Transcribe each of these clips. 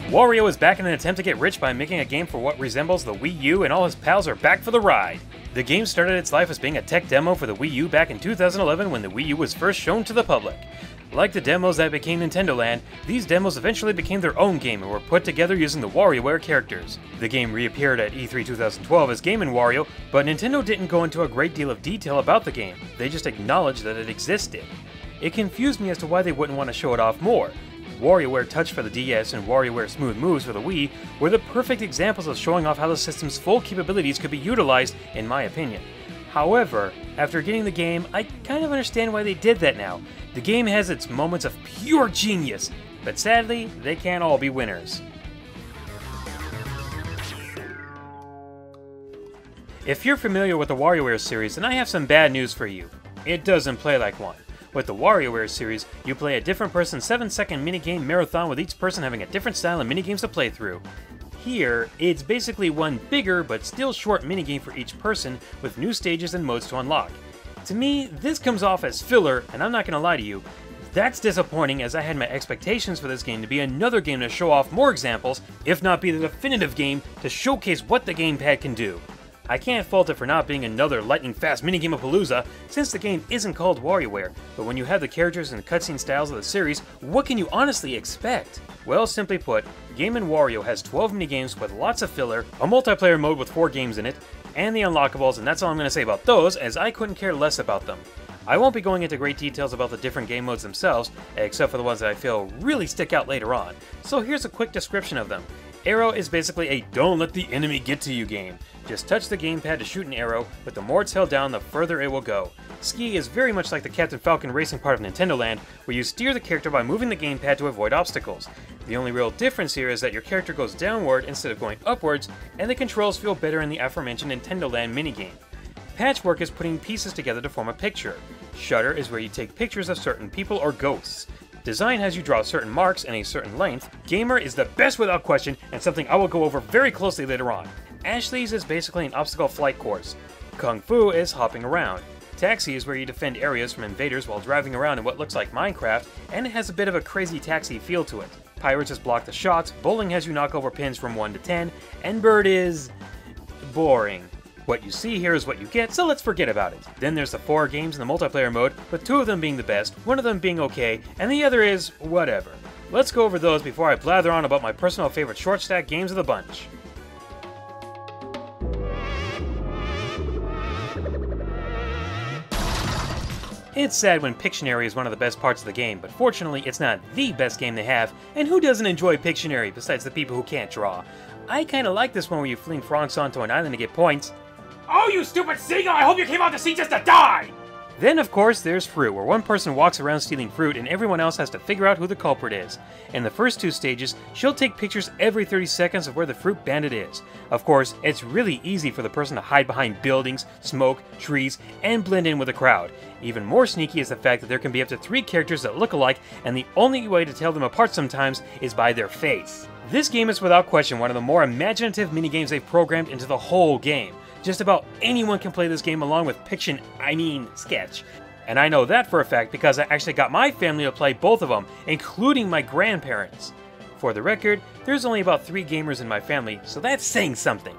Wario is back in an attempt to get rich by making a game for what resembles the Wii U, and all his pals are back for the ride. The game started its life as being a tech demo for the Wii U back in 2011 when the Wii U was first shown to the public. Like the demos that became Nintendo Land, these demos eventually became their own game and were put together using the Wario Ware characters. The game reappeared at E3 2012 as Game & Wario, but Nintendo didn't go into a great deal of detail about the game, they just acknowledged that it existed. It confused me as to why they wouldn't want to show it off more. WarioWare Touch for the DS and WarioWare Smooth Moves for the Wii were the perfect examples of showing off how the system's full capabilities could be utilized, in my opinion. However, after getting the game, I kind of understand why they did that now. The game has its moments of pure genius, but sadly, they can't all be winners. If you're familiar with the WarioWare series, then I have some bad news for you. It doesn't play like one. With the WarioWare series, you play a different person's 7-second minigame marathon with each person having a different style of minigames to play through. Here, it's basically one bigger but still short minigame for each person with new stages and modes to unlock. To me, this comes off as filler, and I'm not gonna lie to you, that's disappointing as I had my expectations for this game to be another game to show off more examples, if not be the definitive game to showcase what the gamepad can do. I can't fault it for not being another lightning-fast minigame-a-palooza, since the game isn't called WarioWare, but when you have the characters and cutscene styles of the series, what can you honestly expect? Well, simply put, Game & Wario has 12 minigames with lots of filler, a multiplayer mode with 4 games in it, and the unlockables, and that's all I'm going to say about those, as I couldn't care less about them. I won't be going into great details about the different game modes themselves, except for the ones that I feel really stick out later on, so here's a quick description of them. Arrow is basically a don't let the enemy get to you game. Just touch the gamepad to shoot an arrow, but the more it's held down, the further it will go. Skee is very much like the Captain Falcon racing part of Nintendo Land, where you steer the character by moving the gamepad to avoid obstacles. The only real difference here is that your character goes downward instead of going upwards, and the controls feel better in the aforementioned Nintendo Land minigame. Patchwork is putting pieces together to form a picture. Shudder is where you take pictures of certain people or ghosts. Design has you draw certain marks and a certain length. Gamer is the best without question, and something I will go over very closely later on. Ashley's is basically an obstacle flight course. Kung Fu is hopping around. Taxi is where you defend areas from invaders while driving around in what looks like Minecraft, and it has a bit of a crazy taxi feel to it. Pirates is block the shots, bowling has you knock over pins from 1 to 10, and bird is boring. What you see here is what you get, so let's forget about it. Then there's the 4 games in the multiplayer mode, with 2 of them being the best, 1 of them being okay, and the other is whatever. Let's go over those before I blather on about my personal favorite short stack games of the bunch. It's sad when Pictionary is one of the best parts of the game, but fortunately it's not the best game they have, and who doesn't enjoy Pictionary besides the people who can't draw? I kinda like this one where you fling frogs onto an island to get points. Oh, you stupid seagull! I hope you came out to sea just to die! Then, of course, there's Fruit, where one person walks around stealing fruit and everyone else has to figure out who the culprit is. In the first 2 stages, she'll take pictures every 30 seconds of where the fruit bandit is. Of course, it's really easy for the person to hide behind buildings, smoke, trees, and blend in with the crowd. Even more sneaky is the fact that there can be up to 3 characters that look alike, and the only way to tell them apart sometimes is by their face. This game is without question one of the more imaginative minigames they've programmed into the whole game. Just about anyone can play this game along with Sketch. And I know that for a fact because I actually got my family to play both of them, including my grandparents. For the record, there's only about 3 gamers in my family, so that's saying something.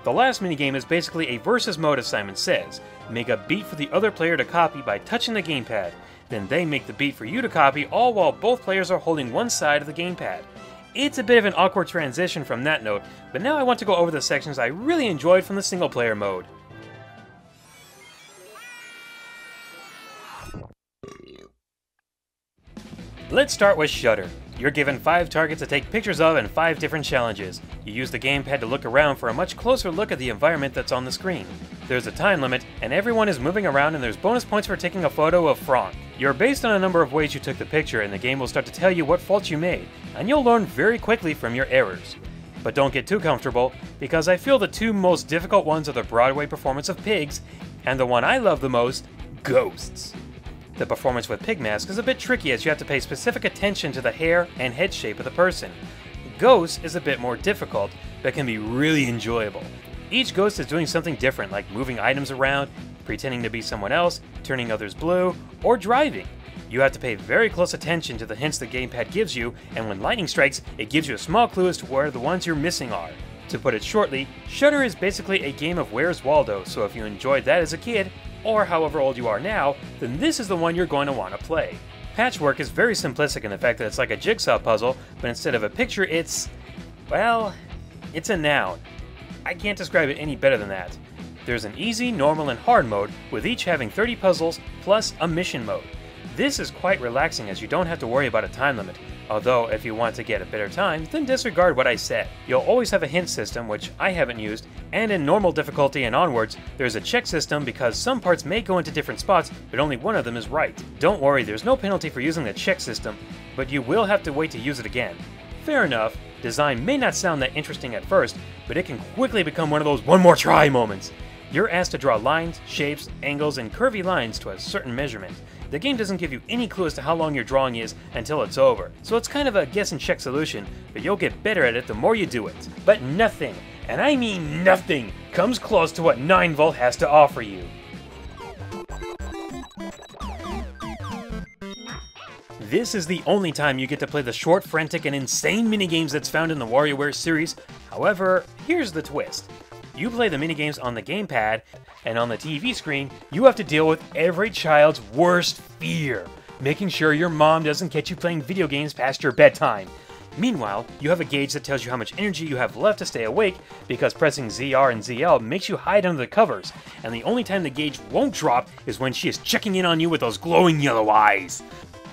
The last minigame is basically a versus mode, as Simon says. Make a beat for the other player to copy by touching the gamepad. Then they make the beat for you to copy, all while both players are holding one side of the gamepad. It's a bit of an awkward transition from that note, but now I want to go over the sections I really enjoyed from the single player mode. Let's start with Shudder. You're given 5 targets to take pictures of and 5 different challenges. You use the gamepad to look around for a much closer look at the environment that's on the screen. There's a time limit, and everyone is moving around, and there's bonus points for taking a photo of Frank. You're based on a number of ways you took the picture, and the game will start to tell you what faults you made, and you'll learn very quickly from your errors. But don't get too comfortable, because I feel the 2 most difficult ones are the Broadway performance of pigs, and the one I love the most, ghosts. The performance with pig mask is a bit tricky as you have to pay specific attention to the hair and head shape of the person. Ghosts is a bit more difficult, but can be really enjoyable. Each ghost is doing something different, like moving items around, pretending to be someone else, turning others blue, or driving. You have to pay very close attention to the hints the gamepad gives you, and when lightning strikes, it gives you a small clue as to where the ones you're missing are. To put it shortly, Shudder is basically a game of Where's Waldo, so if you enjoyed that as a kid, or however old you are now, then this is the one you're going to want to play. Patchwork is very simplistic in the fact that it's like a jigsaw puzzle, but instead of a picture, well, it's a noun. I can't describe it any better than that. There's an easy, normal, and hard mode, with each having 30 puzzles, plus a mission mode. This is quite relaxing as you don't have to worry about a time limit, although if you want to get a better time, then disregard what I said. You'll always have a hint system, which I haven't used, and in normal difficulty and onwards, there's a check system because some parts may go into different spots, but only one of them is right. Don't worry, there's no penalty for using the check system, but you will have to wait to use it again. Fair enough, design may not sound that interesting at first, but it can quickly become one of those one more try moments. You're asked to draw lines, shapes, angles, and curvy lines to a certain measurement. The game doesn't give you any clue as to how long your drawing is until it's over, so it's kind of a guess and check solution, but you'll get better at it the more you do it. But nothing, and I mean nothing, comes close to what 9V has to offer you. This is the only time you get to play the short, frantic, and insane minigames that's found in the Wario Ware series. However, here's the twist. You play the minigames on the gamepad, and on the TV screen, you have to deal with every child's worst fear, making sure your mom doesn't catch you playing video games past your bedtime. Meanwhile, you have a gauge that tells you how much energy you have left to stay awake, because pressing ZR and ZL makes you hide under the covers, and the only time the gauge won't drop is when she is checking in on you with those glowing yellow eyes.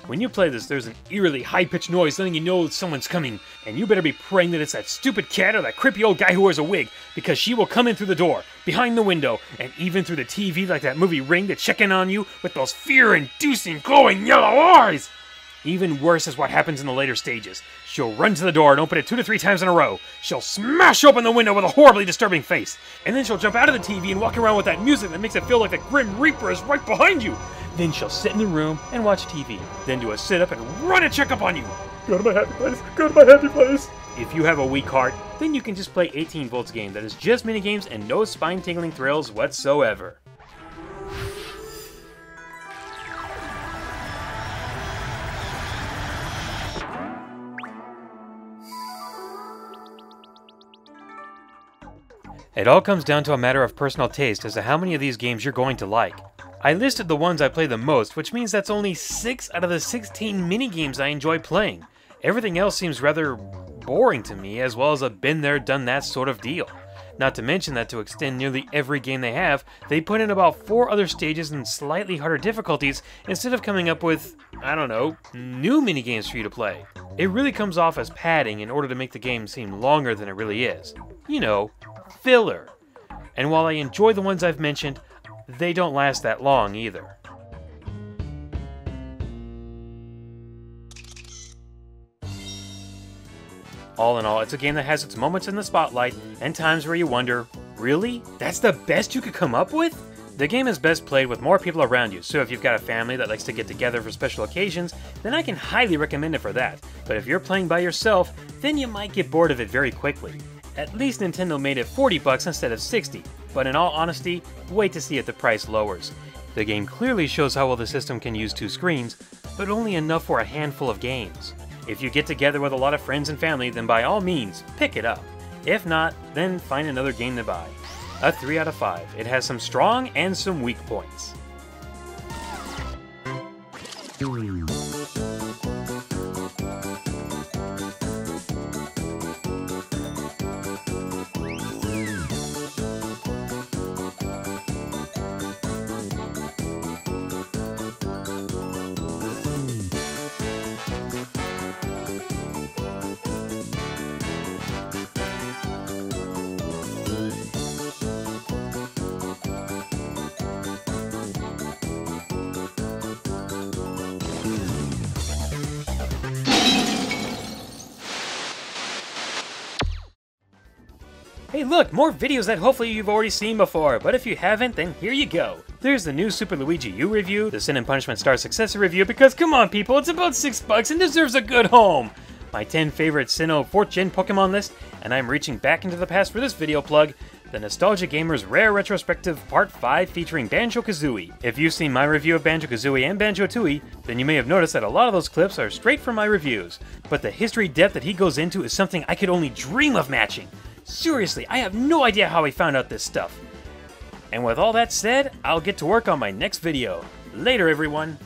When you play this, there's an eerily high-pitched noise letting you know someone's coming, and you better be praying that it's that stupid cat or that creepy old guy who wears a wig, because she will come in through the door, behind the window, and even through the TV like that movie Ring to check in on you with those fear-inducing glowing yellow eyes! Even worse is what happens in the later stages. She'll run to the door and open it 2 to 3 times in a row. She'll smash open the window with a horribly disturbing face. And then she'll jump out of the TV and walk around with that music that makes it feel like the Grim Reaper is right behind you. Then she'll sit in the room and watch TV. Then do a sit-up and run and check up on you. Go to my happy place. Go to my happy place. If you have a weak heart, then you can just play 18V's game that is just minigames and no spine-tingling thrills whatsoever. It all comes down to a matter of personal taste as to how many of these games you're going to like. I listed the ones I play the most, which means that's only 6 out of the 16 minigames I enjoy playing. Everything else seems rather boring to me, as well as a been there, done that sort of deal. Not to mention that to extend nearly every game they have, they put in about 4 other stages and slightly harder difficulties instead of coming up with, I don't know, new minigames for you to play. It really comes off as padding in order to make the game seem longer than it really is. You know, filler. And while I enjoy the ones I've mentioned, they don't last that long either. All in all, it's a game that has its moments in the spotlight and times where you wonder, really? That's the best you could come up with? The game is best played with more people around you, so if you've got a family that likes to get together for special occasions, then I can highly recommend it for that. But if you're playing by yourself, then you might get bored of it very quickly. At least Nintendo made it $40 instead of 60, but in all honesty, wait to see if the price lowers. The game clearly shows how well the system can use 2 screens, but only enough for a handful of games. If you get together with a lot of friends and family, then by all means, pick it up. If not, then find another game to buy. A 3 out of 5. It has some strong and some weak points. Hey look, more videos that hopefully you've already seen before, but if you haven't, then here you go. There's the new Super Luigi U review, the Sin and Punishment Star Successor review, because come on people, it's about $6 and deserves a good home. My 10 favorite Sinnoh 4th Gen Pokemon list, and I'm reaching back into the past for this video plug, The Nostalgia Gamer's Rare Retrospective Part 5 featuring Banjo-Kazooie. If you've seen my review of Banjo-Kazooie and Banjo-Tooie, then you may have noticed that a lot of those clips are straight from my reviews, but the history depth that he goes into is something I could only dream of matching. Seriously, I have no idea how he found out this stuff. And with all that said, I'll get to work on my next video. Later, everyone!